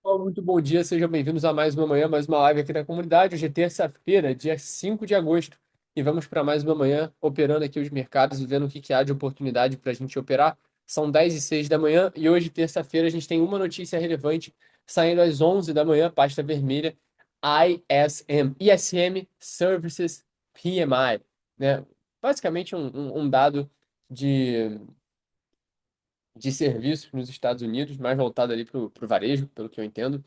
Pessoal, muito bom dia, sejam bem-vindos a mais uma manhã, mais uma live aqui da comunidade. Hoje é terça-feira, dia 5 de agosto, e vamos para mais uma manhã operando aqui os mercados e vendo o que que há de oportunidade para a gente operar. São 10h06 da manhã e hoje, terça-feira, a gente tem uma notícia relevante saindo às 11 da manhã, pasta vermelha, ISM Services PMI, né? Basicamente um dado de de serviços nos Estados Unidos, mais voltado ali para o varejo, pelo que eu entendo.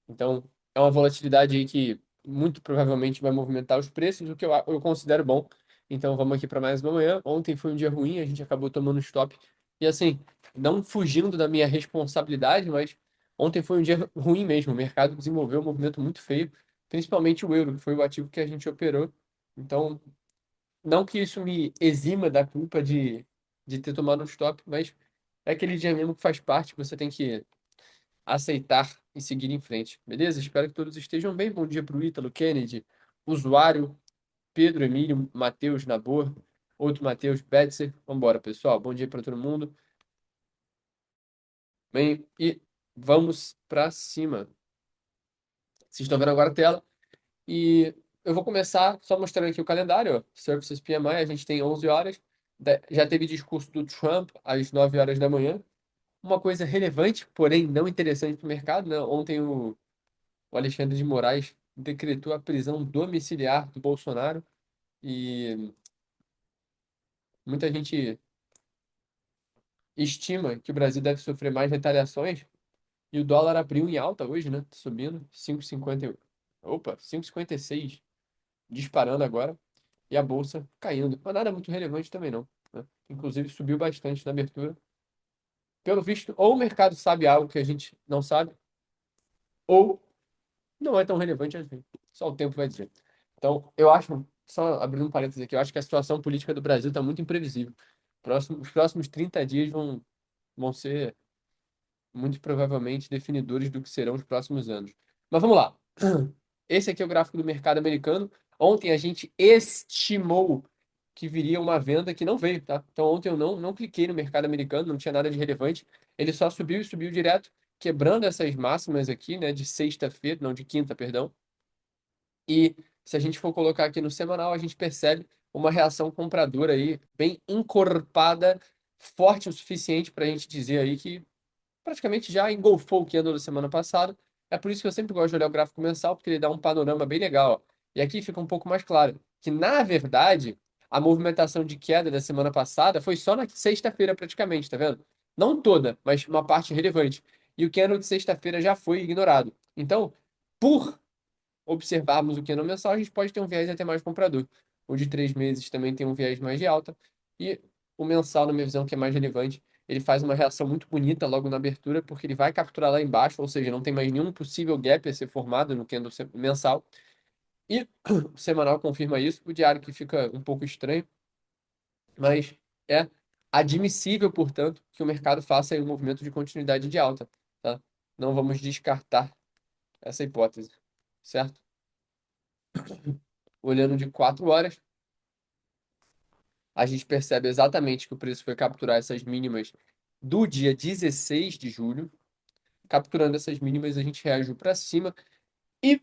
Então, é uma volatilidade aí que muito provavelmente vai movimentar os preços, o que eu considero bom. Então, vamos aqui para mais uma manhã. Ontem foi um dia ruim, a gente acabou tomando stop. E assim, não fugindo da minha responsabilidade, mas ontem foi um dia ruim mesmo. O mercado desenvolveu um movimento muito feio, principalmente o euro, que foi o ativo que a gente operou. Então, não que isso me exima da culpa de ter tomado um stop, mas é aquele dia mesmo que faz parte, você tem que aceitar e seguir em frente. Beleza? Espero que todos estejam bem. Bom dia para o Ítalo, Kennedy, usuário, Pedro, Emílio, Matheus, Nabor, outro Matheus, Betzer. Vambora, pessoal. Bom dia para todo mundo. Bem, e vamos para cima. Vocês estão vendo agora a tela. E eu vou começar só mostrando aqui o calendário, ó. Services PMI, a gente tem 11 horas. Já teve discurso do Trump às 9 horas da manhã. Uma coisa relevante, porém não interessante para o mercado, né? Ontem o Alexandre de Moraes decretou a prisão domiciliar do Bolsonaro e muita gente estima que o Brasil deve sofrer mais retaliações e o dólar abriu em alta hoje, né? Tá subindo 5,50. Opa, 5,56, disparando agora e a bolsa caindo. Mas nada muito relevante também não, né? Inclusive subiu bastante na abertura. Pelo visto, ou o mercado sabe algo que a gente não sabe, ou não é tão relevante assim. Só o tempo vai dizer. Então, eu acho, só abrindo um parênteses aqui, eu acho que a situação política do Brasil está muito imprevisível. Os próximos 30 dias vão ser muito provavelmente definidores do que serão os próximos anos. Mas vamos lá. Esse aqui é o gráfico do mercado americano. Ontem a gente estimou que viria uma venda que não veio, tá? Então ontem eu não cliquei no mercado americano, não tinha nada de relevante. Ele só subiu e subiu direto, quebrando essas máximas aqui, né, de sexta-feira, não, de quinta, perdão. E se a gente for colocar aqui no semanal, a gente percebe uma reação compradora aí bem encorpada, forte o suficiente para a gente dizer aí que praticamente já engolfou o que andou da semana passada. É por isso que eu sempre gosto de olhar o gráfico mensal, porque ele dá um panorama bem legal, ó. E aqui fica um pouco mais claro que, na verdade, a movimentação de queda da semana passada foi só na sexta-feira, praticamente, tá vendo? Não toda, mas uma parte relevante. E o candle de sexta-feira já foi ignorado. Então, por observarmos o candle mensal, a gente pode ter um viés até mais comprador. O de 3 meses também tem um viés mais de alta. E o mensal, na minha visão, que é mais relevante, ele faz uma reação muito bonita logo na abertura, porque ele vai capturar lá embaixo, ou seja, não tem mais nenhum possível gap a ser formado no candle mensal. E o semanal confirma isso. O diário que fica um pouco estranho, mas é admissível, portanto, que o mercado faça aí um movimento de continuidade de alta, tá? Não vamos descartar essa hipótese, certo? Olhando de 4 horas, a gente percebe exatamente que o preço foi capturar essas mínimas do dia 16 de julho. Capturando essas mínimas, a gente reagiu para cima e,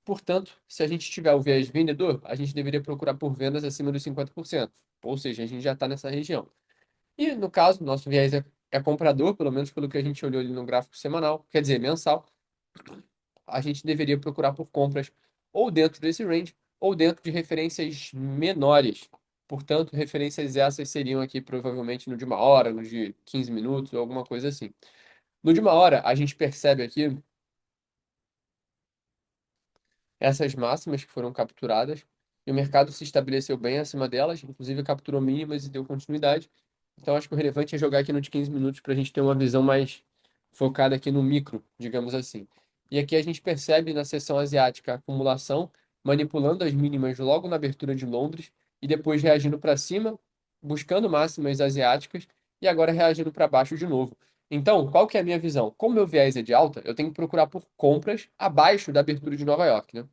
portanto, se a gente tiver o viés vendedor, a gente deveria procurar por vendas acima dos 50%. Ou seja, a gente já está nessa região. E, no caso, nosso viés é comprador, pelo menos pelo que a gente olhou ali no gráfico semanal, quer dizer, mensal, a gente deveria procurar por compras ou dentro desse range ou dentro de referências menores. Portanto, referências essas seriam aqui provavelmente no de uma hora, no de 15 minutos ou alguma coisa assim. No de uma hora, a gente percebe aqui essas máximas que foram capturadas e o mercado se estabeleceu bem acima delas, inclusive capturou mínimas e deu continuidade. Então, acho que o relevante é jogar aqui no de 15 minutos para a gente ter uma visão mais focada aqui no micro, digamos assim. E aqui a gente percebe na seção asiática a acumulação, manipulando as mínimas logo na abertura de Londres e depois reagindo para cima, buscando máximas asiáticas e agora reagindo para baixo de novo. Então, qual que é a minha visão? Como meu viés é de alta, eu tenho que procurar por compras abaixo da abertura de Nova York, né?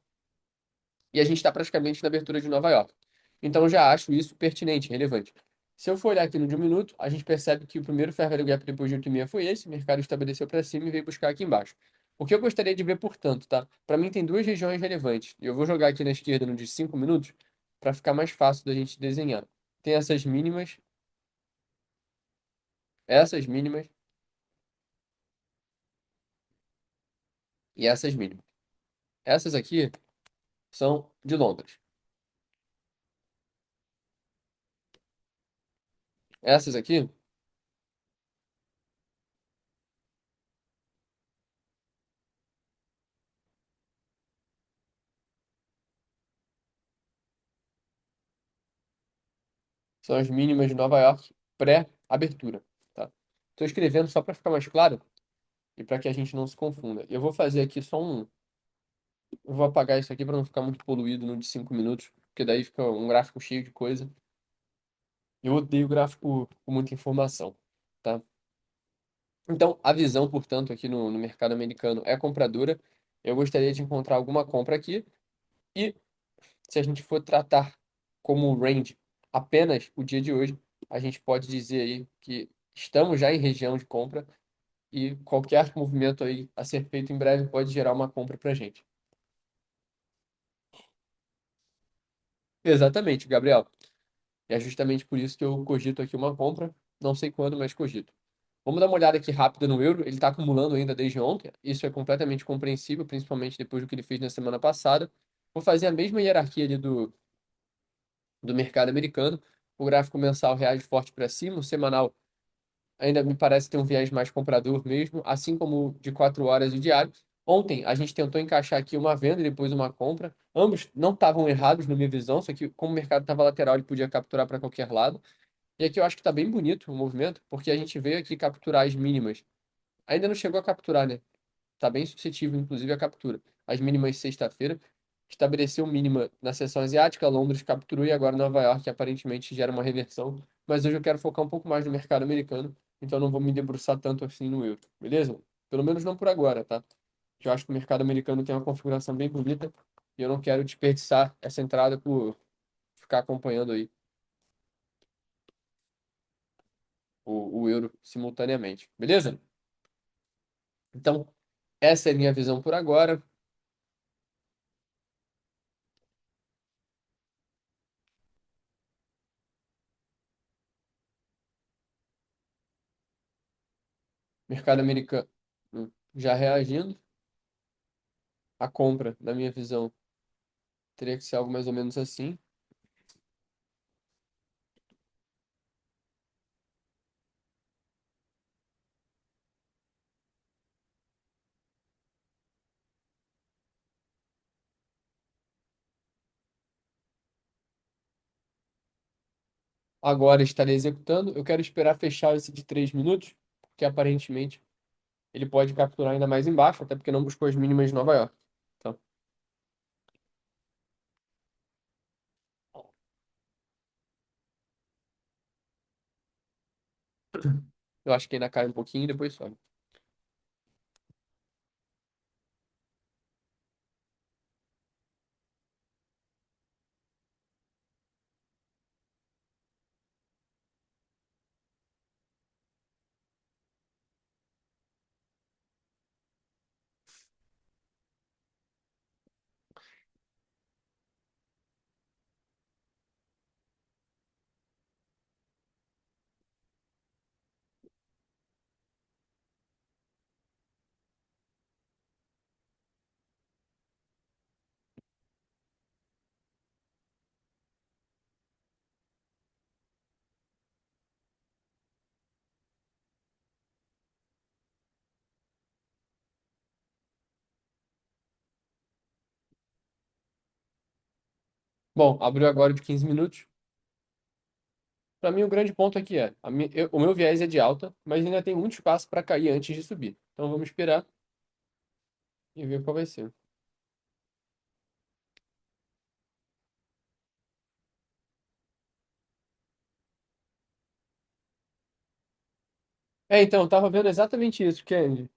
E a gente está praticamente na abertura de Nova York. Então, eu já acho isso pertinente, relevante. Se eu for olhar aqui no de um minuto, a gente percebe que o primeiro fair value gap depois de 8,5 foi esse, o mercado estabeleceu para cima e veio buscar aqui embaixo. O que eu gostaria de ver, portanto, tá? Para mim tem duas regiões relevantes. E eu vou jogar aqui na esquerda no de 5 minutos para ficar mais fácil da gente desenhar. Tem essas mínimas e essas mínimas. Essas aqui são de Londres. Essas aqui são as mínimas de Nova York pré-abertura, tá? Estou escrevendo só para ficar mais claro e para que a gente não se confunda. Eu vou fazer aqui só um. Eu vou apagar isso aqui para não ficar muito poluído no de 5 minutos, porque daí fica um gráfico cheio de coisa. Eu odeio gráfico com muita informação, tá? Então, a visão, portanto, aqui no mercado americano é compradora. Eu gostaria de encontrar alguma compra aqui. E se a gente for tratar como range apenas o dia de hoje, a gente pode dizer aí que estamos já em região de compra e qualquer movimento aí a ser feito em breve pode gerar uma compra para a gente. Exatamente, Gabriel. E é justamente por isso que eu cogito aqui uma compra. Não sei quando, mas cogito. Vamos dar uma olhada aqui rápida no euro. Ele está acumulando ainda desde ontem. Isso é completamente compreensível, principalmente depois do que ele fez na semana passada. Vou fazer a mesma hierarquia ali do mercado americano. O gráfico mensal reage forte para cima, o semanal ainda me parece ter um viés mais comprador mesmo, assim como o de 4 horas e o diário. Ontem a gente tentou encaixar aqui uma venda e depois uma compra. Ambos não estavam errados na minha visão, só que como o mercado estava lateral, ele podia capturar para qualquer lado. E aqui eu acho que está bem bonito o movimento, porque a gente veio aqui capturar as mínimas. Ainda não chegou a capturar, né? Está bem suscetível, inclusive, à captura. As mínimas de sexta-feira. Estabeleceu mínima na seção asiática, Londres capturou e agora Nova York aparentemente gera uma reversão. Mas hoje eu quero focar um pouco mais no mercado americano, então não vou me debruçar tanto assim no euro, beleza? Pelo menos não por agora, tá? Que eu acho que o mercado americano tem uma configuração bem bonita e eu não quero desperdiçar essa entrada por ficar acompanhando aí o euro simultaneamente, beleza? Então, essa é a minha visão por agora. Mercado americano já reagindo. A compra, na minha visão, teria que ser algo mais ou menos assim. Agora estarei executando. Eu quero esperar fechar esse de 3 minutos, porque aparentemente ele pode capturar ainda mais embaixo, até porque não buscou as mínimas de Nova York. Então, eu acho que ainda cai um pouquinho e depois sobe. Bom, abriu agora de 15 minutos. Para mim, o grande ponto aqui é, o meu viés é de alta, mas ainda tem muito espaço para cair antes de subir. Então vamos esperar e ver qual vai ser. É, então, eu tava vendo exatamente isso, Candy,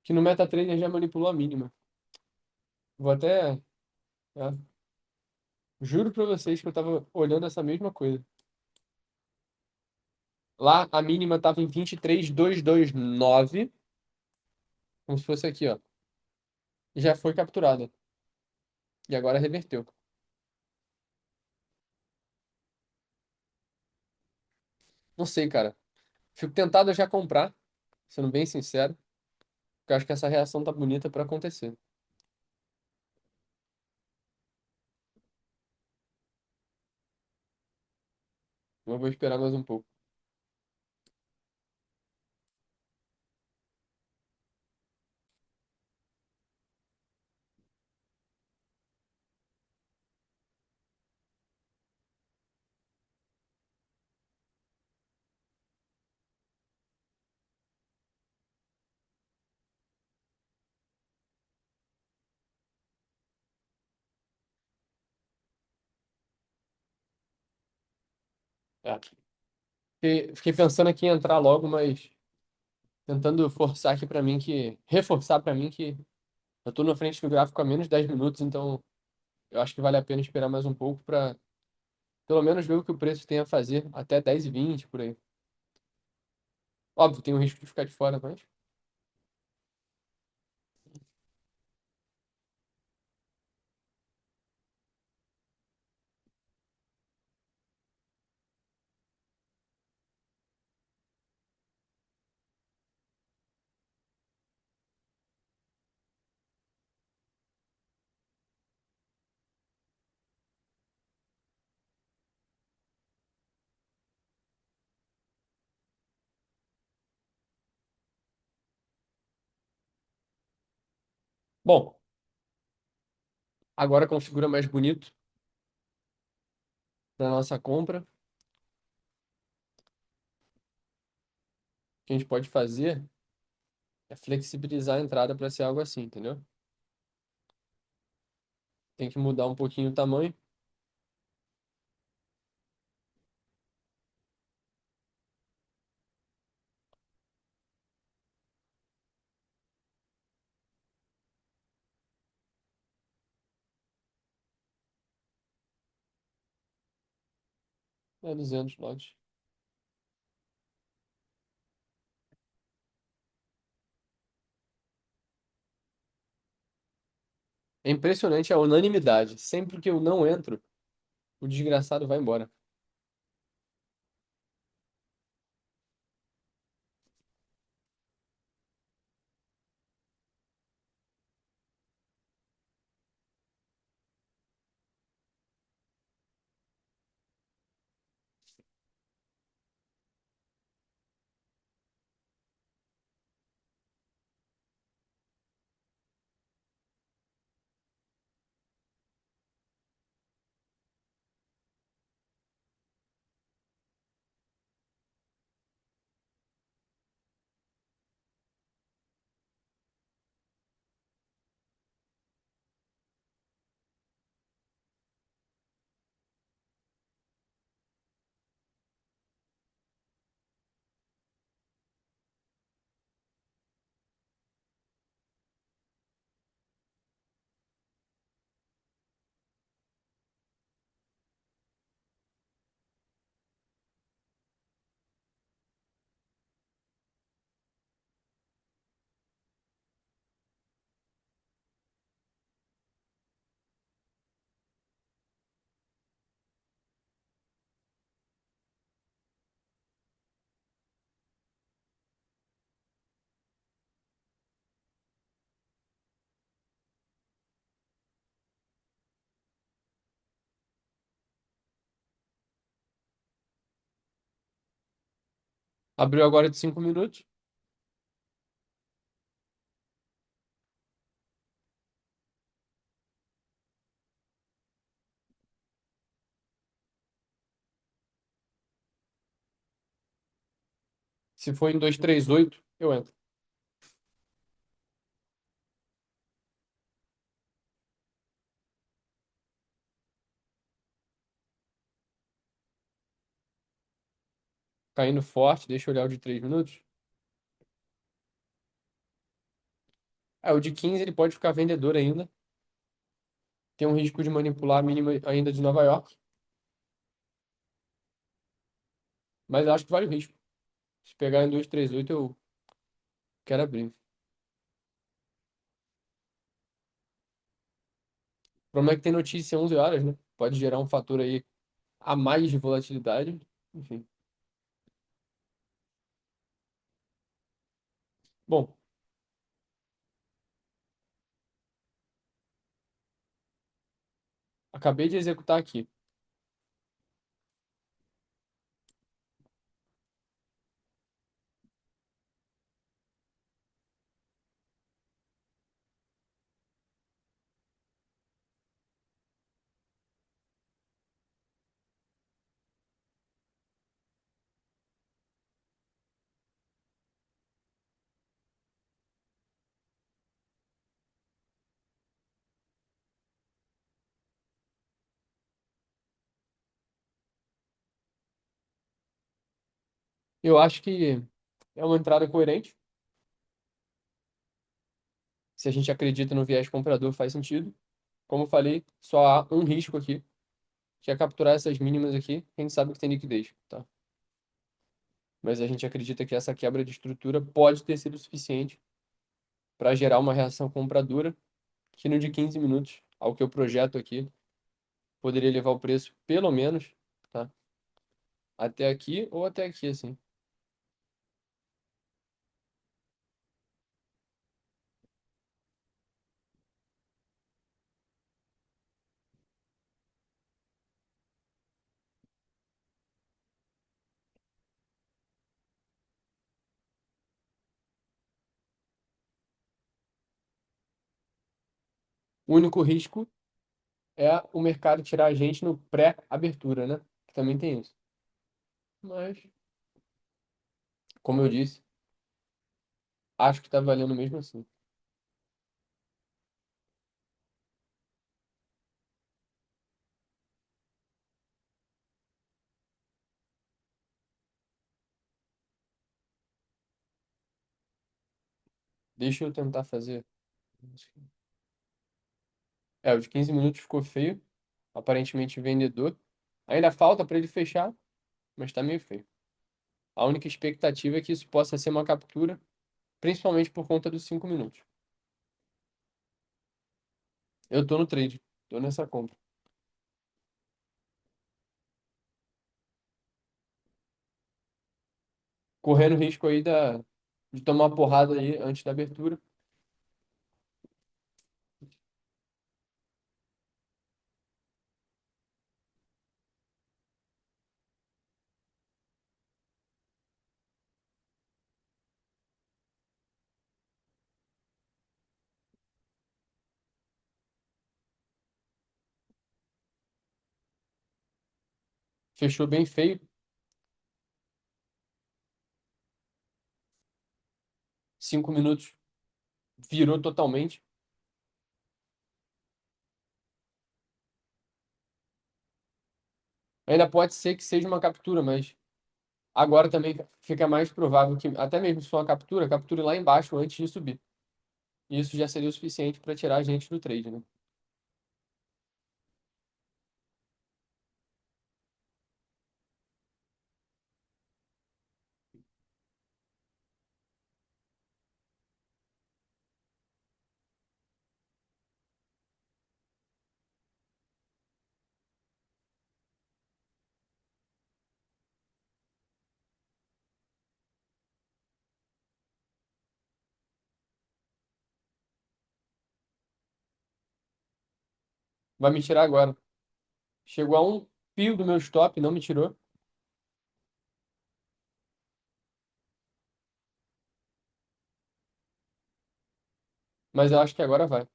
que no MetaTrader já manipulou a mínima. Vou até, é, juro para vocês que eu tava olhando essa mesma coisa. Lá a mínima tava em 23.229 como se fosse aqui, ó. E já foi capturada. E agora reverteu. Não sei, cara. Fico tentado a já comprar, sendo bem sincero, porque eu acho que essa reação tá bonita pra acontecer. Mas eu vou esperar mais um pouco. É. Fiquei pensando aqui em entrar logo, mas tentando forçar aqui pra mim que. Reforçar pra mim que eu tô na frente do gráfico há menos de 10 minutos, então eu acho que vale a pena esperar mais um pouco pra pelo menos ver o que o preço tem a fazer até 10,20 por aí. Óbvio, tem o risco de ficar de fora, mas. Bom, agora configura mais bonito para nossa compra. O que a gente pode fazer é flexibilizar a entrada para ser algo assim, entendeu? Tem que mudar um pouquinho o tamanho. É 200 lotes. É impressionante a unanimidade. Sempre que eu não entro, o desgraçado vai embora. Abriu agora de 5 minutos. Se for em 238, eu entro. Caindo forte, deixa eu olhar o de 3 minutos. É, o de 15 ele pode ficar vendedor ainda. Tem um risco de manipular a mínima ainda de Nova York. Mas eu acho que vale o risco. Se pegar em 238, eu quero abrir. O problema é que tem notícia 11 horas, né? Pode gerar um fator aí a mais de volatilidade. Enfim. Bom, acabei de executar aqui. Eu acho que é uma entrada coerente. Se a gente acredita no viés comprador, faz sentido. Como eu falei, só há um risco aqui, que é capturar essas mínimas aqui. Quem sabe que tem liquidez, tá? Mas a gente acredita que essa quebra de estrutura pode ter sido suficiente para gerar uma reação compradora, que no de 15 minutos, ao que eu projeto aqui, poderia levar o preço, pelo menos, tá? Até aqui ou até aqui, assim. O único risco é o mercado tirar a gente no pré-abertura, né? Que também tem isso. Mas, como eu disse, acho que tá valendo mesmo assim. Deixa eu tentar fazer. É, o de 15 minutos ficou feio. Aparentemente vendedor. Ainda falta para ele fechar, mas tá meio feio. A única expectativa é que isso possa ser uma captura, principalmente por conta dos 5 minutos. Eu tô no trade, tô nessa compra. Correndo risco aí de tomar uma porrada aí antes da abertura. Fechou bem feio, 5 minutos virou totalmente. Ainda pode ser que seja uma captura, mas agora também fica mais provável que, até mesmo se for uma captura, capture lá embaixo antes de subir. E isso já seria o suficiente para tirar a gente do trade, né? Vai me tirar agora. Chegou a um fio do meu stop, não me tirou, mas eu acho que agora vai.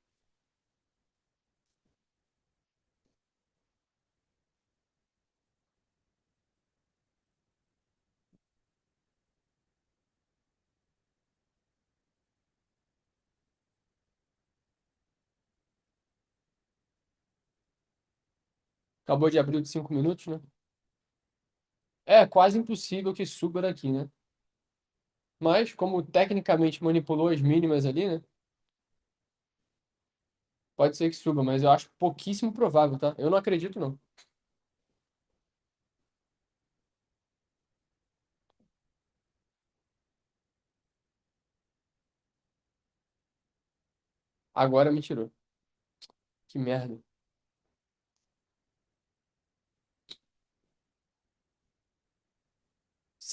Acabou de abrir o de 5 minutos, né? É quase impossível que suba daqui, né? Mas, como tecnicamente manipulou as mínimas ali, né? Pode ser que suba, mas eu acho pouquíssimo provável, tá? Eu não acredito, não. Agora me tirou. Que merda.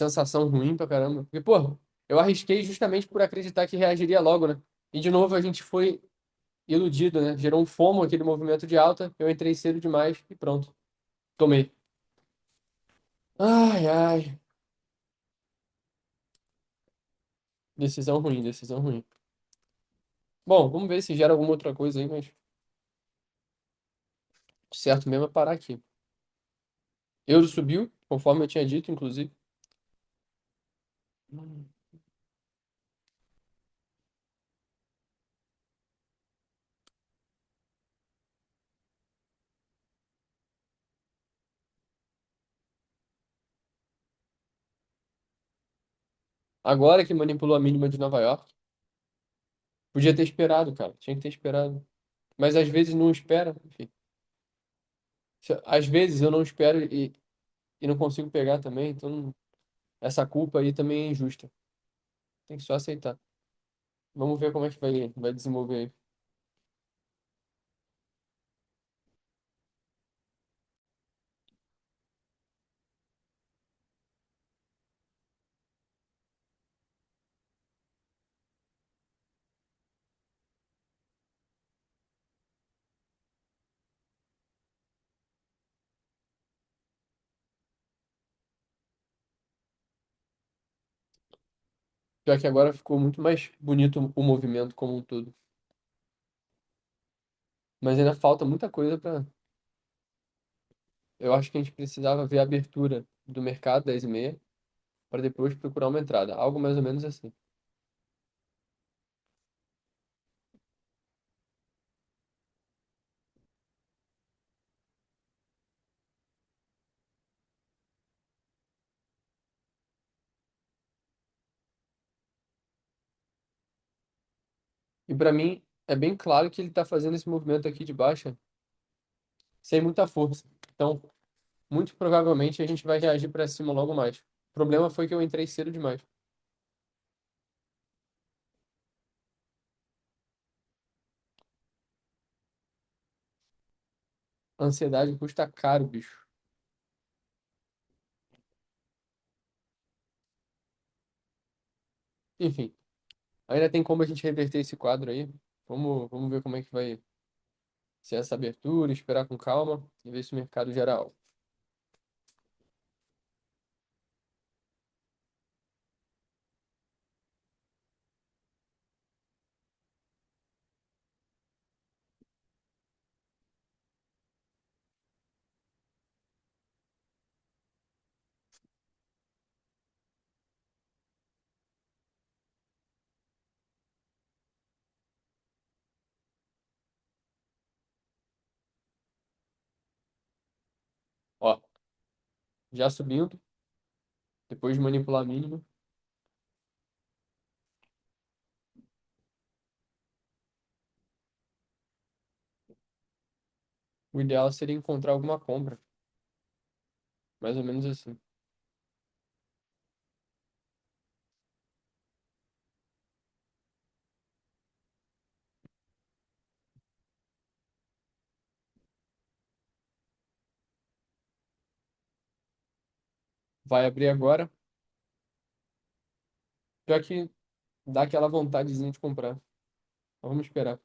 sensação ruim pra caramba. Porque, pô, eu arrisquei justamente por acreditar que reagiria logo, né? E de novo a gente foi iludido, né? Gerou um FOMO aquele movimento de alta. Eu entrei cedo demais e pronto. Tomei. Ai, ai. Decisão ruim, decisão ruim. Bom, vamos ver se gera alguma outra coisa aí, mas o certo mesmo é parar aqui. Euro subiu, conforme eu tinha dito, inclusive. Agora que manipulou a mínima de Nova York, podia ter esperado, cara. Tinha que ter esperado. Mas às vezes não espera, enfim. Às vezes eu não espero e não consigo pegar também, então essa culpa aí também é injusta. Tem que só aceitar. Vamos ver como é que vai desenvolver aí. Pior que agora ficou muito mais bonito o movimento como um todo. Mas ainda falta muita coisa para. Eu acho que a gente precisava ver a abertura do mercado 10h30 para depois procurar uma entrada. Algo mais ou menos assim. E para mim é bem claro que ele está fazendo esse movimento aqui de baixa sem muita força. Então, muito provavelmente a gente vai reagir para cima logo mais. O problema foi que eu entrei cedo demais. A ansiedade custa caro, bicho. Enfim, ainda tem como a gente reverter esse quadro aí. Vamos ver como é que vai ser essa abertura, esperar com calma e ver se o mercado gera algo. Ó, já subindo, depois de manipular a mínima, o ideal seria encontrar alguma compra. Mais ou menos assim. Vai abrir agora. Pior que dá aquela vontadezinha de comprar. Mas vamos esperar.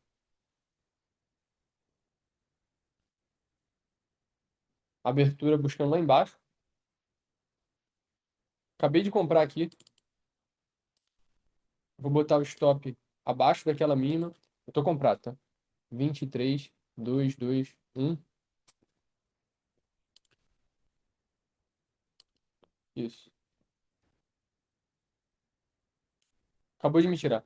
Abertura buscando lá embaixo. Acabei de comprar aqui. Vou botar o stop abaixo daquela mínima. Eu tô comprado, tá? 23, 2, 2, 1. Isso. Acabou de me tirar.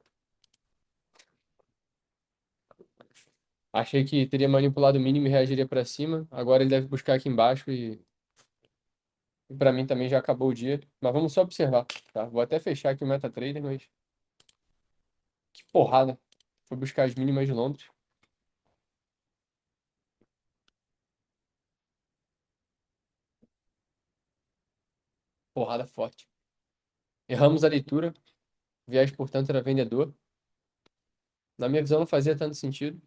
Achei que teria manipulado o mínimo e reagiria para cima. Agora ele deve buscar aqui embaixo e para mim também já acabou o dia. Mas vamos só observar, tá? Vou até fechar aqui o MetaTrader, mas que porrada. Foi buscar as mínimas de Londres. Porrada forte. Erramos a leitura. Viés, portanto, era vendedor. Na minha visão, não fazia tanto sentido.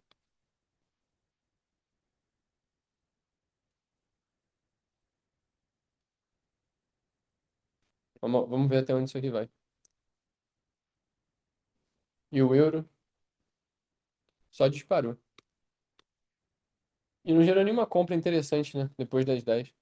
Vamos ver até onde isso aqui vai. E o euro só disparou. E não gerou nenhuma compra interessante, né? Depois das 10.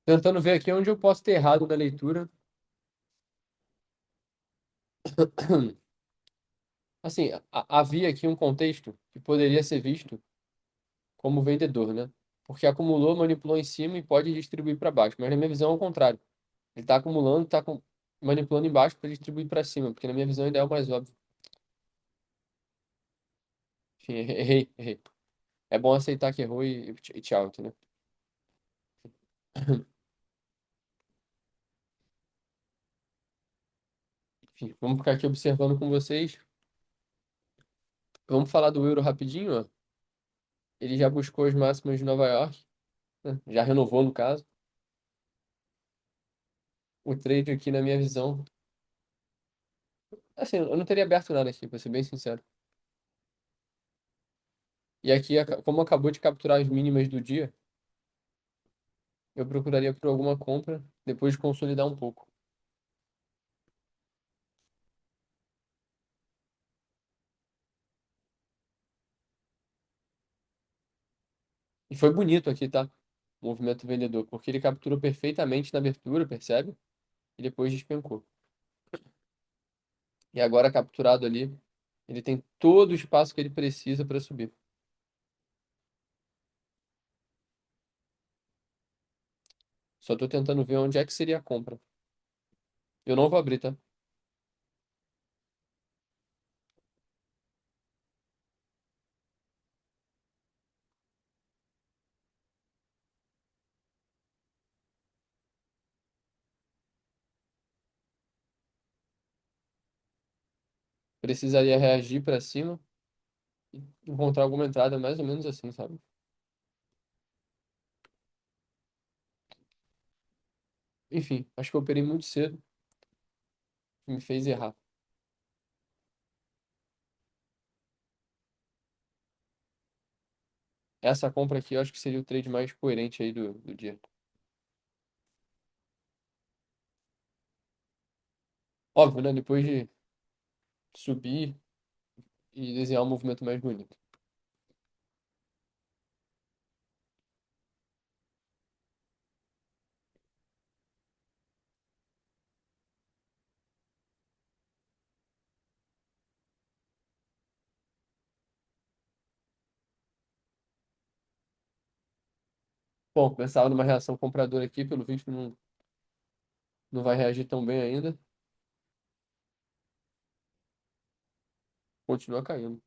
Tentando ver aqui onde eu posso ter errado na leitura. Assim, havia aqui um contexto que poderia ser visto como vendedor, né? Porque acumulou, manipulou em cima e pode distribuir para baixo. Mas na minha visão é o contrário. Ele está acumulando, manipulando embaixo para distribuir para cima, porque na minha visão ainda é o mais óbvio. Enfim, errei, errei. É bom aceitar que errou e tchau, entendeu? Enfim, vamos ficar aqui observando com vocês. Vamos falar do euro rapidinho, ó. Ele já buscou as máximas de Nova York, né? Já renovou no caso. O trade aqui, na minha visão, assim, eu não teria aberto nada aqui, pra ser bem sincero. E aqui, como acabou de capturar as mínimas do dia, eu procuraria por alguma compra depois de consolidar um pouco. E foi bonito aqui, tá? O movimento vendedor, porque ele capturou perfeitamente na abertura, percebe? E depois despencou. E agora capturado ali, ele tem todo o espaço que ele precisa para subir. Só tô tentando ver onde é que seria a compra. Eu não vou abrir, tá? Precisaria reagir para cima e encontrar alguma entrada mais ou menos assim, sabe? Enfim, acho que eu operei muito cedo e me fez errar. Essa compra aqui eu acho que seria o trade mais coerente aí do dia. Óbvio, né? Depois de subir e desenhar um movimento mais bonito. Bom, pensava numa reação compradora aqui, pelo visto não vai reagir tão bem ainda. Continua caindo.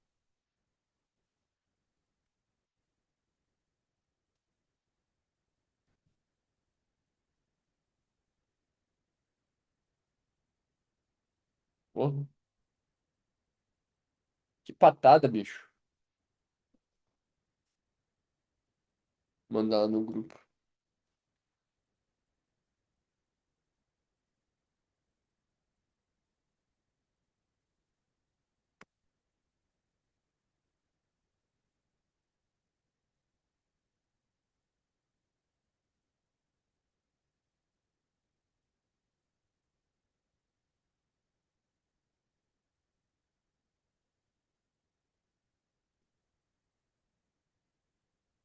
Porra, que patada, bicho. Mandar lá no grupo.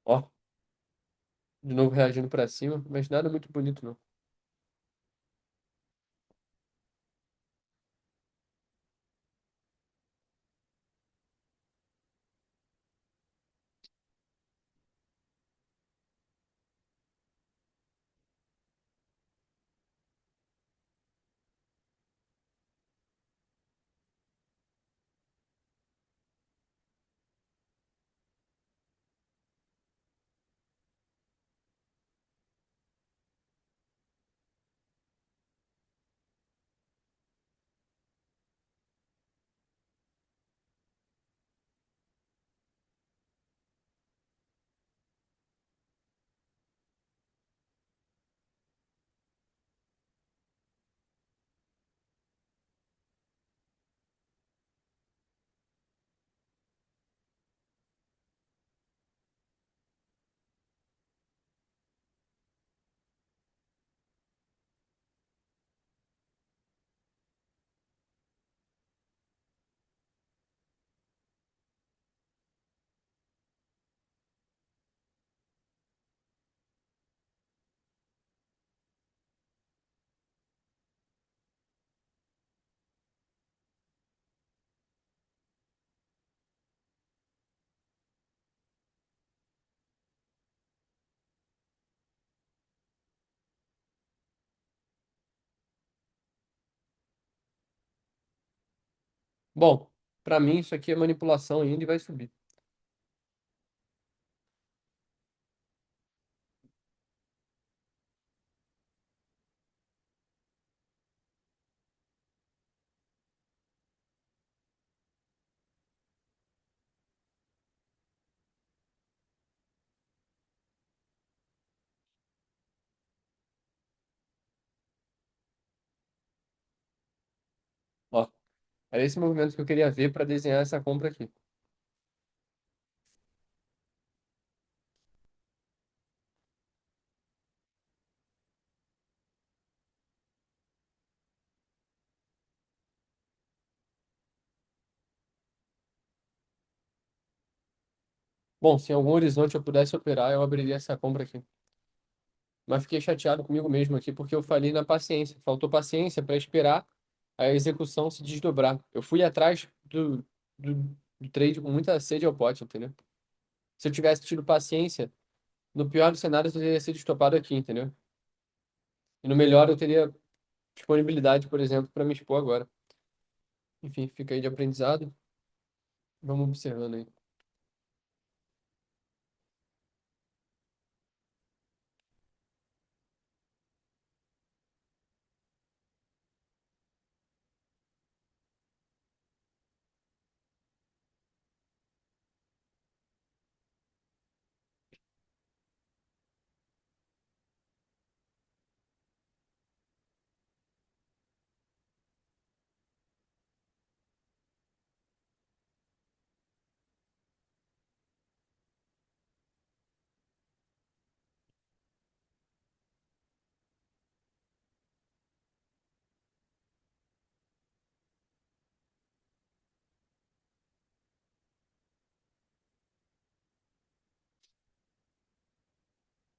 Ó, de novo reagindo pra cima, mas nada muito bonito, não. Bom, pra mim isso aqui é manipulação ainda e vai subir. Ó, era esse movimento que eu queria ver para desenhar essa compra aqui. Bom, se em algum horizonte eu pudesse operar, eu abriria essa compra aqui. Mas fiquei chateado comigo mesmo aqui porque eu falhei na paciência. Faltou paciência para esperar a execução se desdobrar. Eu fui atrás do, do trade com muita sede ao pote, entendeu? Se eu tivesse tido paciência, no pior dos cenários eu teria sido estopado aqui, entendeu? E no melhor eu teria disponibilidade, por exemplo, para me expor agora. Enfim, fica aí de aprendizado. Vamos observando aí.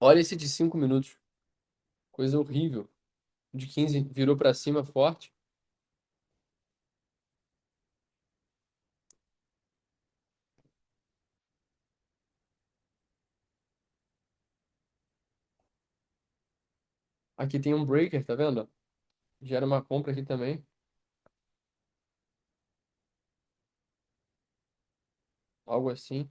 Olha esse de 5 minutos. Coisa horrível. De 15 virou para cima forte. Aqui tem um breaker, tá vendo? Gera uma compra aqui também. Algo assim.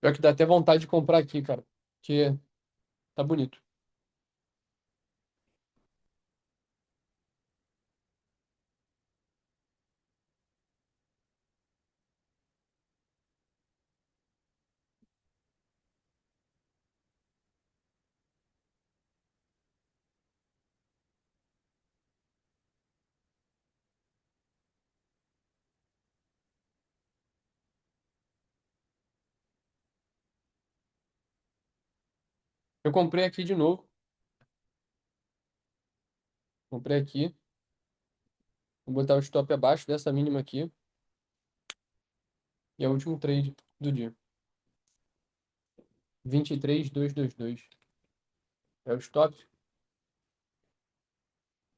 Pior que dá até vontade de comprar aqui, cara. Que tá bonito. Eu comprei aqui de novo. Comprei aqui. Vou botar o stop abaixo dessa mínima aqui. E é o último trade do dia. 23.222. É o stop.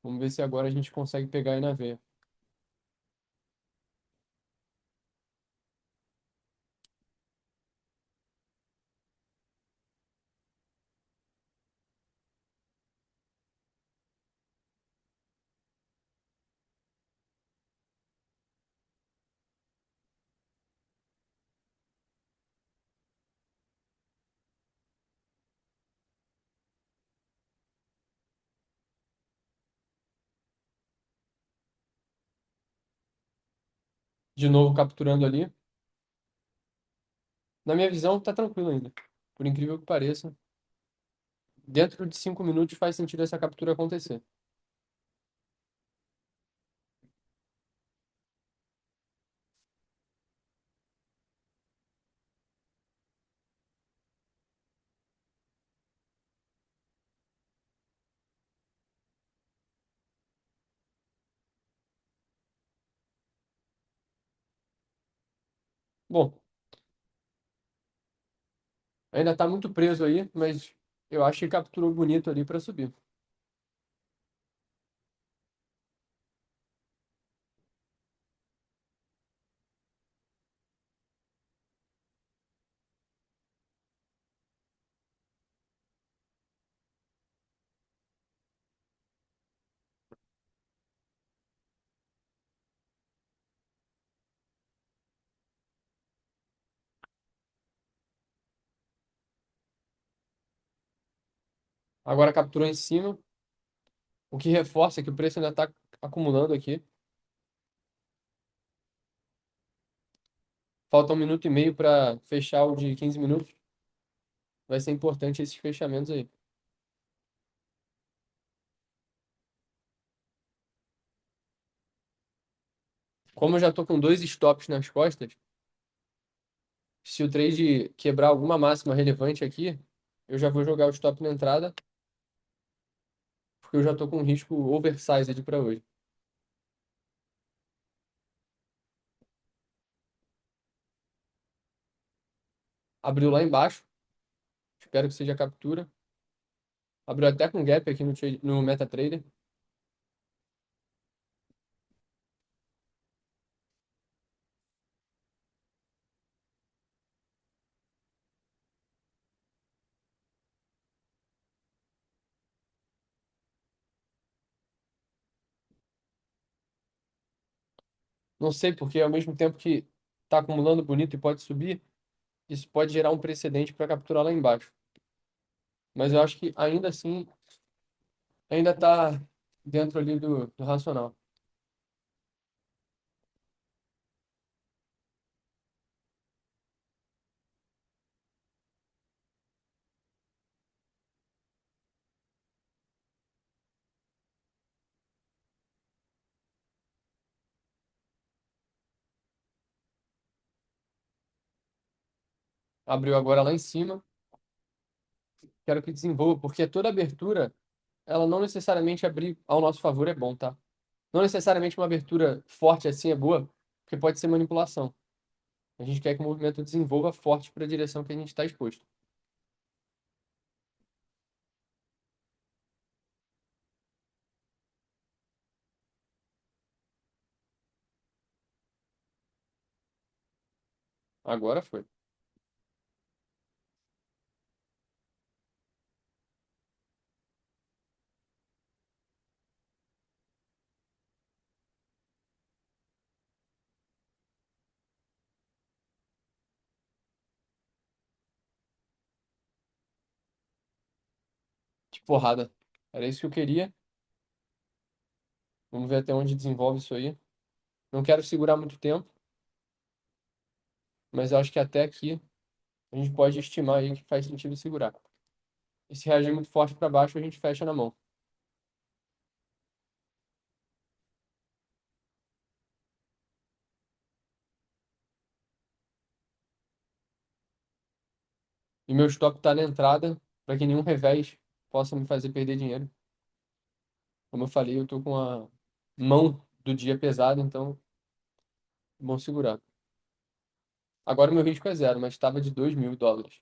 Vamos ver se agora a gente consegue pegar aí na veia. De novo capturando ali. Na minha visão, tá tranquilo ainda. Por incrível que pareça. Dentro de 5 minutos faz sentido essa captura acontecer. Bom, ainda tá muito preso aí, mas eu acho que capturou bonito ali para subir. Agora capturou em cima, o que reforça que o preço ainda está acumulando aqui. Falta 1 minuto e meio para fechar o de 15 minutos. Vai ser importante esses fechamentos aí. Como eu já tô com dois stops nas costas, se o trade quebrar alguma máxima relevante aqui, eu já vou jogar o stop na entrada, porque eu já tô com um risco oversized para hoje. Abriu lá embaixo, espero que seja a captura. Abriu até com gap aqui no MetaTrader. Não sei porque ao mesmo tempo que está acumulando bonito e pode subir, isso pode gerar um precedente para capturar lá embaixo. Mas eu acho que ainda assim, ainda está dentro ali do racional. Abriu agora lá em cima, quero que desenvolva, porque toda abertura, ela não necessariamente abrir ao nosso favor é bom, tá? Não necessariamente uma abertura forte assim é boa, porque pode ser manipulação. A gente quer que o movimento desenvolva forte para a direção que a gente está exposto. Agora foi. Que porrada. Era isso que eu queria. Vamos ver até onde desenvolve isso aí. Não quero segurar muito tempo, mas eu acho que até aqui a gente pode estimar aí que faz sentido segurar. E se reagir muito forte para baixo, a gente fecha na mão. E meu stop tá na entrada, para que nenhum revés possa me fazer perder dinheiro. Como eu falei, eu tô com a mão do dia pesada, então é bom segurar. Agora o meu risco é zero, mas estava de US$ 2.000.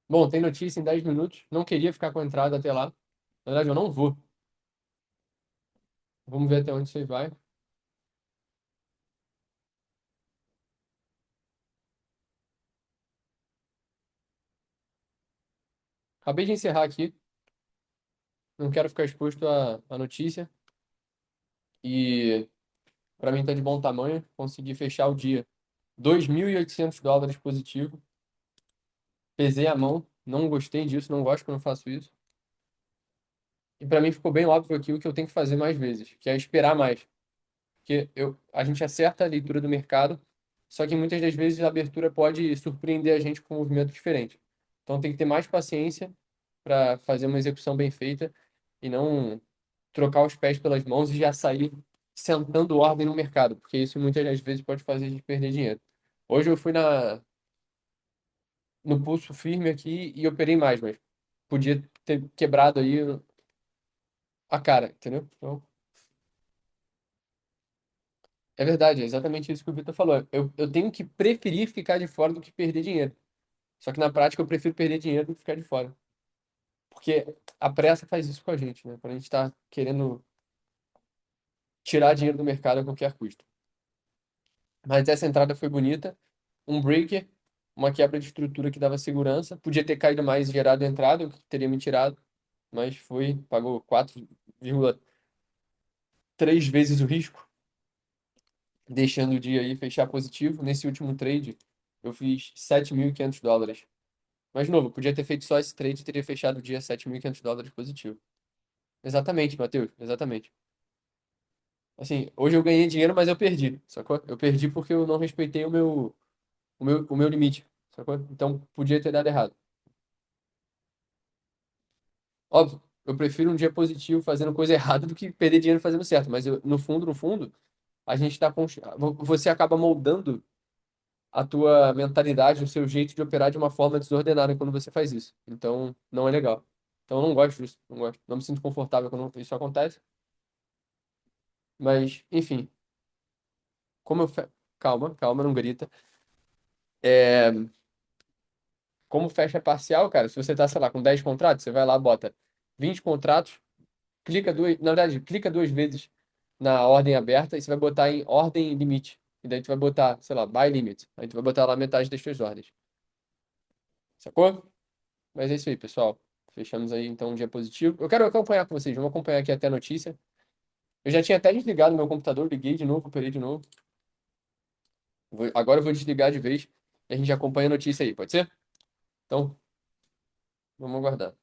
Bom, tem notícia em 10 minutos. Não queria ficar com a entrada até lá. Na verdade, eu não vou. Vamos ver até onde você vai. Acabei de encerrar aqui. Não quero ficar exposto à notícia. E para mim tá de bom tamanho. Consegui fechar o dia. US$ 2.800 positivo. Pesei a mão. Não gostei disso. Não gosto quando eu faço isso. E para mim ficou bem óbvio aqui o que eu tenho que fazer mais vezes, que é esperar mais. Porque a gente acerta a leitura do mercado, só que muitas das vezes a abertura pode surpreender a gente com um movimento diferente. Então tem que ter mais paciência para fazer uma execução bem feita e não trocar os pés pelas mãos e já sair sentando ordem no mercado, porque isso muitas das vezes pode fazer a gente perder dinheiro. Hoje eu fui no pulso firme aqui e operei mais, mas podia ter quebrado aí a cara, entendeu? Então, é verdade, é exatamente isso que o Vitor falou. Eu tenho que preferir ficar de fora do que perder dinheiro. Só que na prática eu prefiro perder dinheiro do que ficar de fora. Porque a pressa faz isso com a gente, né? Quando a gente tá querendo tirar dinheiro do mercado a qualquer custo. Mas essa entrada foi bonita. Um breaker, uma quebra de estrutura que dava segurança. Podia ter caído mais e gerado entrada, o que teria me tirado. Mas foi, pagou 4,3 vezes o risco, deixando o dia aí fechar positivo. Nesse último trade, eu fiz US$ 7.500. Mas, de novo, podia ter feito só esse trade e teria fechado o dia US$ 7.500 positivo. Exatamente, Matheus, exatamente. Assim, hoje eu ganhei dinheiro, mas eu perdi, sacou? Eu perdi porque eu não respeitei o meu limite, sacou? Então, podia ter dado errado. Óbvio, eu prefiro um dia positivo fazendo coisa errada do que perder dinheiro fazendo certo, mas no fundo, a gente tá, você acaba moldando a tua mentalidade, o seu jeito de operar de uma forma desordenada quando você faz isso. Então, não é legal. Então, eu não gosto disso, não gosto. Não me sinto confortável quando isso acontece. Mas, enfim, como eu. Calma, calma, não grita. É, como fecha parcial, cara, se você tá, sei lá, com 10 contratos, você vai lá, bota 20 contratos, clica duas. Na verdade, clica duas vezes na ordem aberta e você vai botar em ordem limite. E daí tu vai botar, sei lá, buy limit. Aí tu vai botar lá metade das tuas ordens. Sacou? Mas é isso aí, pessoal. Fechamos aí então um dia positivo. Eu quero acompanhar com vocês, vamos acompanhar aqui até a notícia. Eu já tinha até desligado meu computador, liguei de novo, operei de novo. Agora eu vou desligar de vez e a gente acompanha a notícia aí, pode ser? Então, vamos aguardar.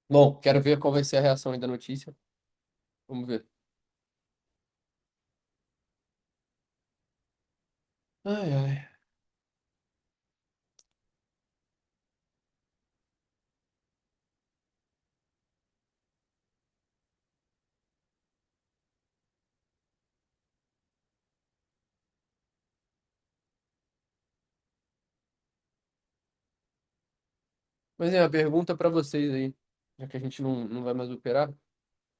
Bom, quero ver qual vai ser a reação aí da notícia. Vamos ver. Ai, ai. Mas é uma pergunta para vocês aí, já que a gente não vai mais operar,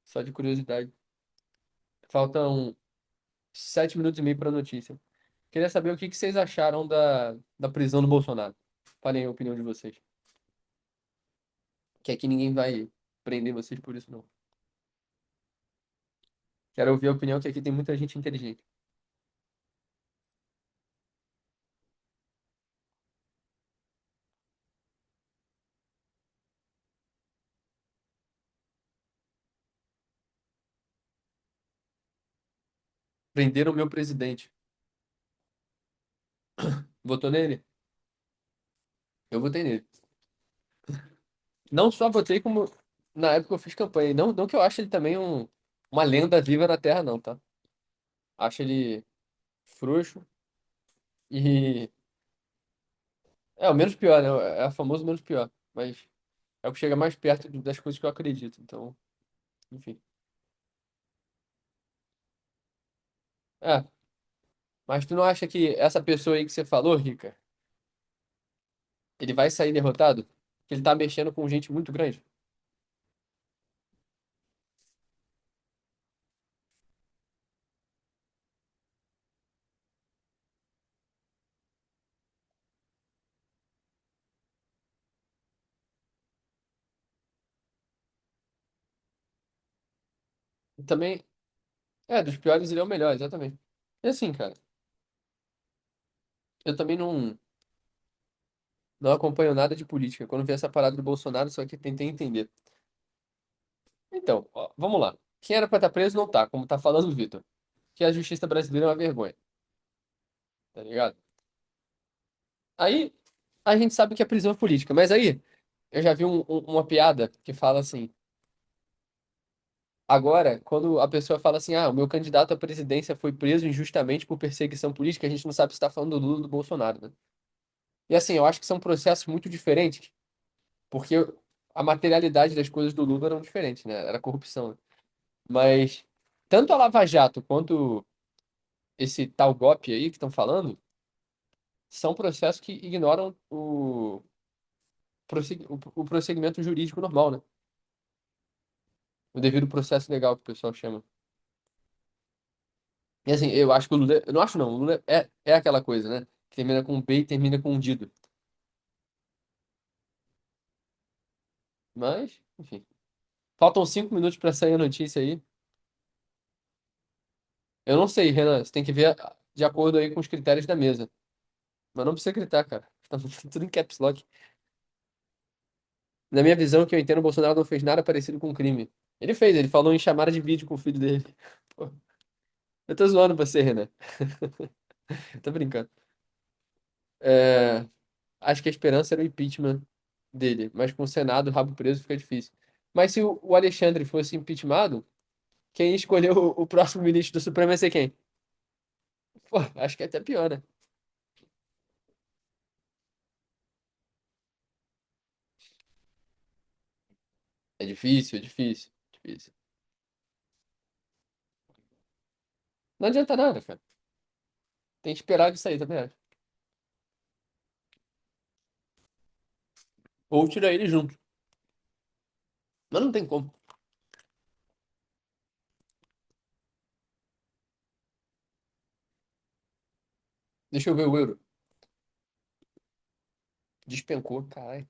só de curiosidade. Faltam 7 minutos e meio para a notícia. Queria saber o que que vocês acharam da prisão do Bolsonaro. Falem a opinião de vocês. Que aqui ninguém vai prender vocês por isso, não. Quero ouvir a opinião, que aqui tem muita gente inteligente. Prenderam o meu presidente. Votou nele? Eu votei nele. Não só votei, como na época eu fiz campanha. E não que eu ache ele também uma lenda viva na Terra, não, tá? Acho ele frouxo e. É o menos pior, né? É o famoso menos pior. Mas é o que chega mais perto das coisas que eu acredito. Então, enfim. É, mas tu não acha que essa pessoa aí que você falou, Rica, ele vai sair derrotado? Que ele tá mexendo com gente muito grande? E também, dos piores ele é o melhor, exatamente. E assim, cara, eu também não acompanho nada de política. Quando vi essa parada do Bolsonaro, só que tentei entender. Então, ó, vamos lá. Quem era pra estar preso não tá, como tá falando o Vitor. Que a justiça brasileira é uma vergonha, tá ligado? Aí, a gente sabe que é prisão política, mas aí, eu já vi uma piada que fala assim: agora, quando a pessoa fala assim, o meu candidato à presidência foi preso injustamente por perseguição política, a gente não sabe se está falando do Lula ou do Bolsonaro, né? E assim, eu acho que são processos muito diferentes, porque a materialidade das coisas do Lula eram diferentes, né? Era corrupção, né? Mas tanto a Lava Jato quanto esse tal golpe aí que estão falando, são processos que ignoram o prosseguimento jurídico normal, né? O devido processo legal que o pessoal chama. E assim, eu acho que o Lula. Eu não acho, não. O Lula é aquela coisa, né? Que termina com B e termina com um Dido. Mas, enfim. Faltam 5 minutos para sair a notícia aí. Eu não sei, Renan. Você tem que ver de acordo aí com os critérios da mesa. Mas não precisa gritar, cara. Tá tudo em caps lock. Na minha visão, que eu entendo, o Bolsonaro não fez nada parecido com um crime. Ele fez, ele falou em chamada de vídeo com o filho dele. Pô, eu tô zoando você, Renan. Tô brincando. É, acho que a esperança era o impeachment dele, mas com o Senado, rabo preso, fica difícil. Mas se o Alexandre fosse impeachmentado, quem escolheu o próximo ministro do Supremo ia ser quem? Pô, acho que é até pior, né? É difícil, é difícil, difícil. Não adianta nada, cara. Tem que esperar isso aí, também acho. Ou tirar ele junto. Mas não tem como. Deixa eu ver o euro. Despencou, caralho.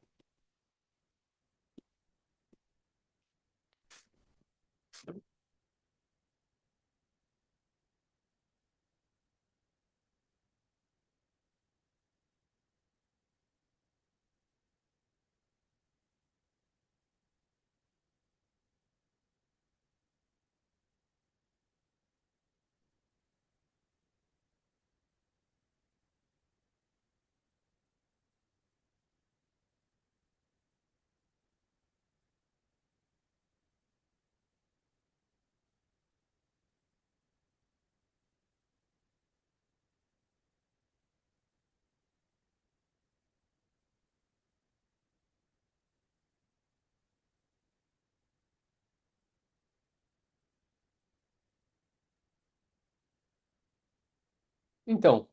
Então,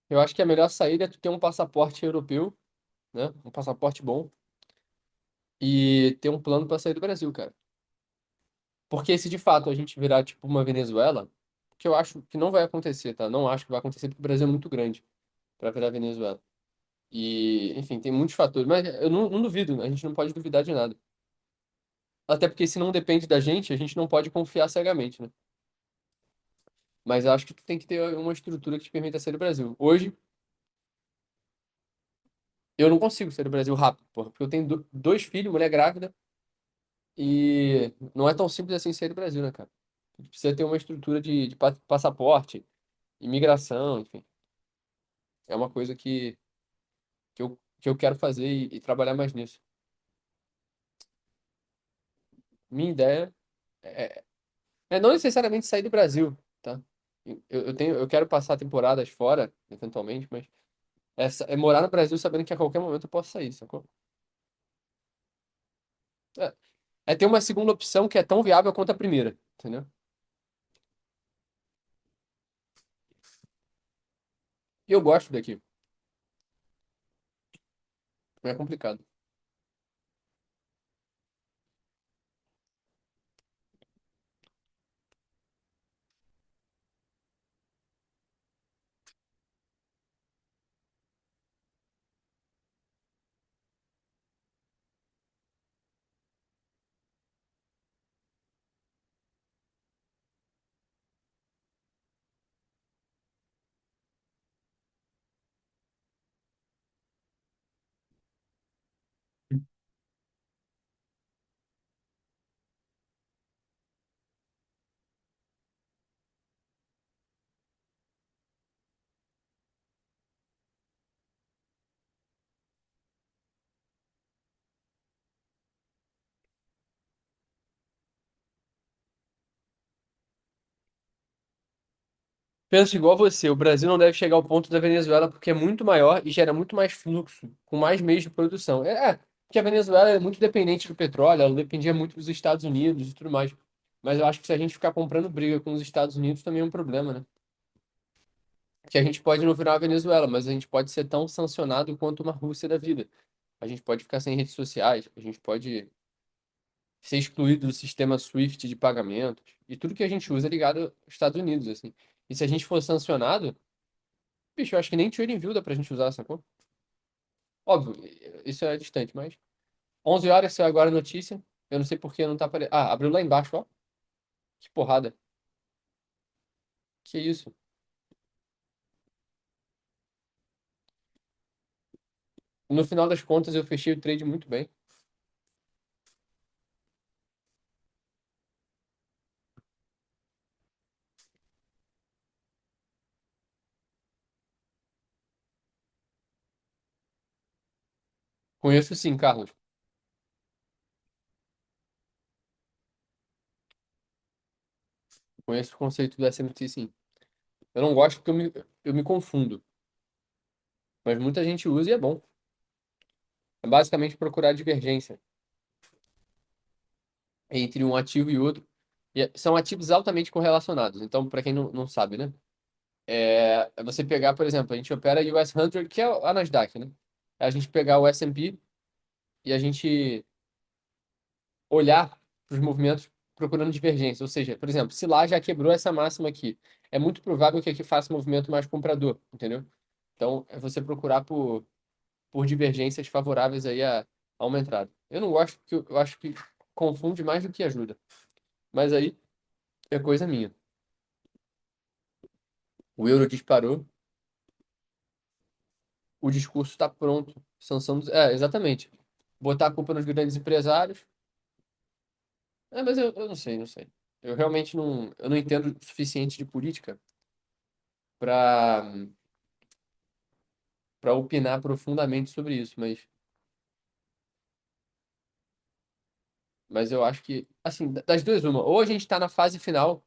eu acho que a melhor saída é tu ter um passaporte europeu, né? Um passaporte bom. E ter um plano pra sair do Brasil, cara. Porque se de fato a gente virar tipo uma Venezuela, que eu acho que não vai acontecer, tá? Não acho que vai acontecer porque o Brasil é muito grande pra virar Venezuela. E, enfim, tem muitos fatores. Mas eu não duvido, a gente não pode duvidar de nada. Até porque se não depende da gente, a gente não pode confiar cegamente, né? Mas eu acho que tu tem que ter uma estrutura que te permita sair do Brasil. Hoje, eu não consigo sair do Brasil rápido, porra, porque eu tenho dois filhos, mulher grávida, e não é tão simples assim sair do Brasil, né, cara? Precisa ter uma estrutura de passaporte, imigração, enfim. É uma coisa que eu quero fazer e trabalhar mais nisso. Minha ideia é, é não necessariamente sair do Brasil, tá? Eu quero passar temporadas fora, eventualmente, mas é morar no Brasil sabendo que a qualquer momento eu posso sair, sacou? É, é ter uma segunda opção que é tão viável quanto a primeira, entendeu? E eu gosto daqui, não é complicado. Penso igual você, o Brasil não deve chegar ao ponto da Venezuela porque é muito maior e gera muito mais fluxo, com mais meios de produção. Porque a Venezuela é muito dependente do petróleo, ela dependia muito dos Estados Unidos e tudo mais. Mas eu acho que se a gente ficar comprando briga com os Estados Unidos também é um problema, né? Que a gente pode não virar a Venezuela, mas a gente pode ser tão sancionado quanto uma Rússia da vida. A gente pode ficar sem redes sociais, a gente pode ser excluído do sistema SWIFT de pagamentos. E tudo que a gente usa é ligado aos Estados Unidos, assim. E se a gente for sancionado, bicho, eu acho que nem TradingView dá pra gente usar, sacou? Óbvio, isso é distante, mas 11 horas saiu agora a notícia. Eu não sei por que não tá aparecendo. Ah, abriu lá embaixo, ó. Que porrada. Que isso? No final das contas, eu fechei o trade muito bem. Conheço sim, Carlos. Conheço o conceito do SMT, sim. Eu não gosto porque eu me confundo. Mas muita gente usa e é bom. É basicamente procurar divergência entre um ativo e outro. São ativos altamente correlacionados. Então, para quem não sabe, né? É você pegar, por exemplo, a gente opera US 100, que é a Nasdaq, né? É a gente pegar o S&P e a gente olhar para os movimentos procurando divergência. Ou seja, por exemplo, se lá já quebrou essa máxima aqui, é muito provável que aqui faça um movimento mais comprador, entendeu? Então, é você procurar por divergências favoráveis aí a uma entrada. Eu não gosto porque eu acho que confunde mais do que ajuda. Mas aí é coisa minha. O euro disparou, o discurso está pronto. Sanção exatamente. Botar a culpa nos grandes empresários. Mas eu não sei, não sei. Eu realmente eu não entendo o suficiente de política para para opinar profundamente sobre isso, mas eu acho que, assim, das duas, uma, ou a gente está na fase final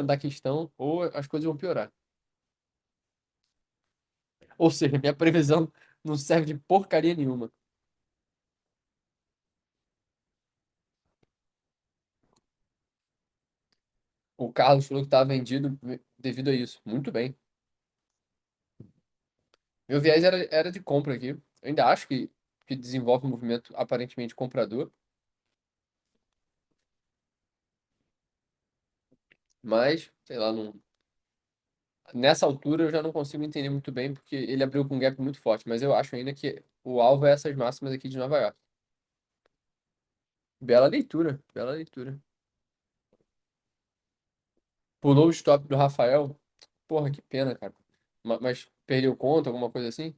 da questão, ou as coisas vão piorar. Ou seja, minha previsão não serve de porcaria nenhuma. O Carlos falou que estava vendido devido a isso. Muito bem. Meu viés era de compra aqui. Eu ainda acho que desenvolve um movimento aparentemente comprador, mas, sei lá, nessa altura eu já não consigo entender muito bem, porque ele abriu com um gap muito forte, mas eu acho ainda que o alvo é essas máximas aqui de Nova York. Bela leitura, bela leitura. Pulou o stop do Rafael. Porra, que pena, cara. Mas perdeu conta, alguma coisa assim?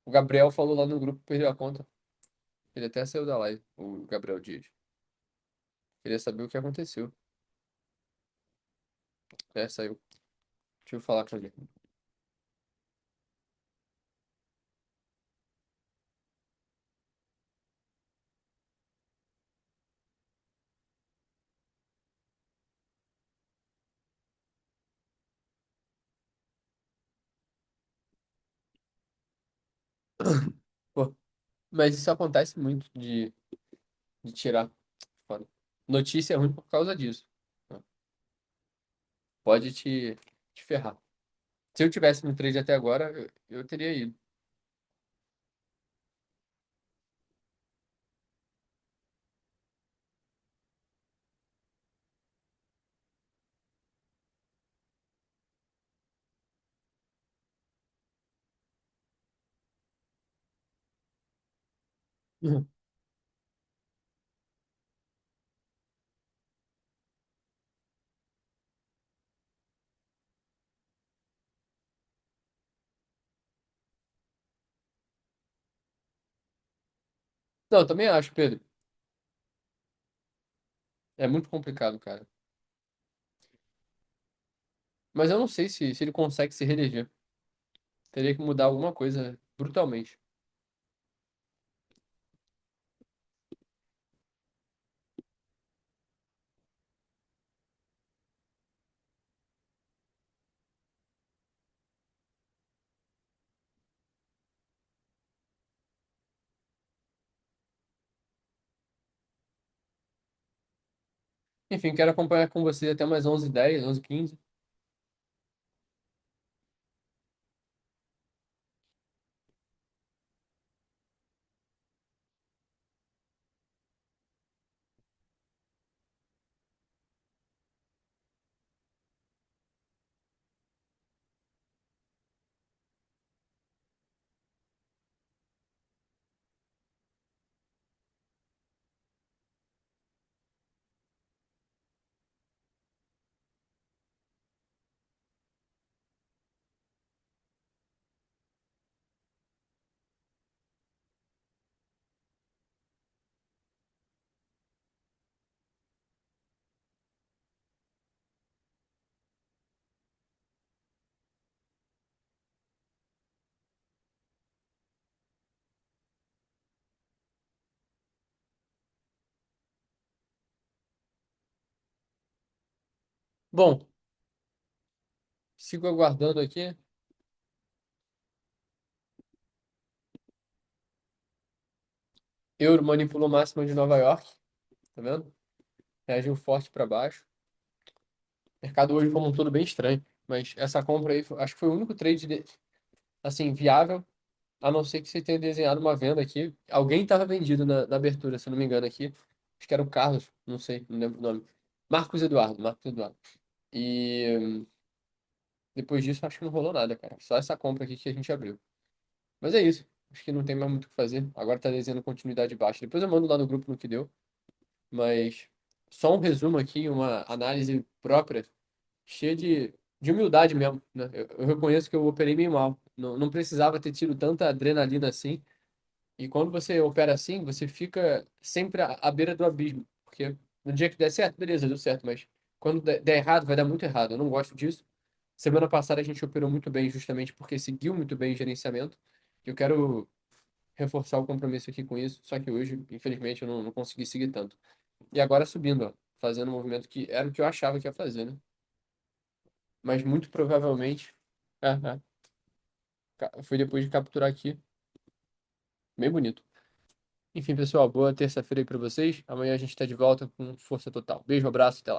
O Gabriel falou lá no grupo que perdeu a conta. Ele até saiu da live, o Gabriel Dias. Queria saber o que aconteceu. É, saiu. Deixa eu falar com ele. Pô, mas isso acontece muito de tirar. Foda. Notícia ruim por causa disso. Pode te ferrar. Se eu tivesse no trade até agora, eu teria ido. Uhum. Não, eu também acho, Pedro. É muito complicado, cara. Mas eu não sei se ele consegue se reeleger. Teria que mudar alguma coisa brutalmente. Enfim, quero acompanhar com você até mais 11h10, 11h15. Bom, sigo aguardando aqui. Euro manipulou máxima de Nova York, tá vendo? Reagiu forte para baixo. O mercado hoje como um todo bem estranho. Mas essa compra aí, acho que foi o único trade, assim, viável, a não ser que você tenha desenhado uma venda aqui. Alguém estava vendido na abertura, se eu não me engano aqui. Acho que era o Carlos, não sei, não lembro o nome. Marcos Eduardo. E depois disso, acho que não rolou nada, cara. Só essa compra aqui que a gente abriu. Mas é isso. Acho que não tem mais muito o que fazer. Agora tá desenhando continuidade baixa. Depois eu mando lá no grupo no que deu. Mas só um resumo aqui, uma análise própria, cheia de humildade mesmo, né? Eu reconheço que eu operei meio mal. Não precisava ter tido tanta adrenalina assim. E quando você opera assim, você fica sempre à beira do abismo. Porque no dia que der certo, beleza, deu certo. Mas quando der errado, vai dar muito errado. Eu não gosto disso. Semana passada a gente operou muito bem, justamente porque seguiu muito bem o gerenciamento. Eu quero reforçar o compromisso aqui com isso, só que hoje, infelizmente, eu não consegui seguir tanto. E agora subindo, ó, fazendo um movimento que era o que eu achava que ia fazer, né? Mas muito provavelmente, foi depois de capturar aqui, bem bonito. Enfim, pessoal, boa terça-feira aí pra vocês. Amanhã a gente tá de volta com força total. Beijo, abraço, até lá.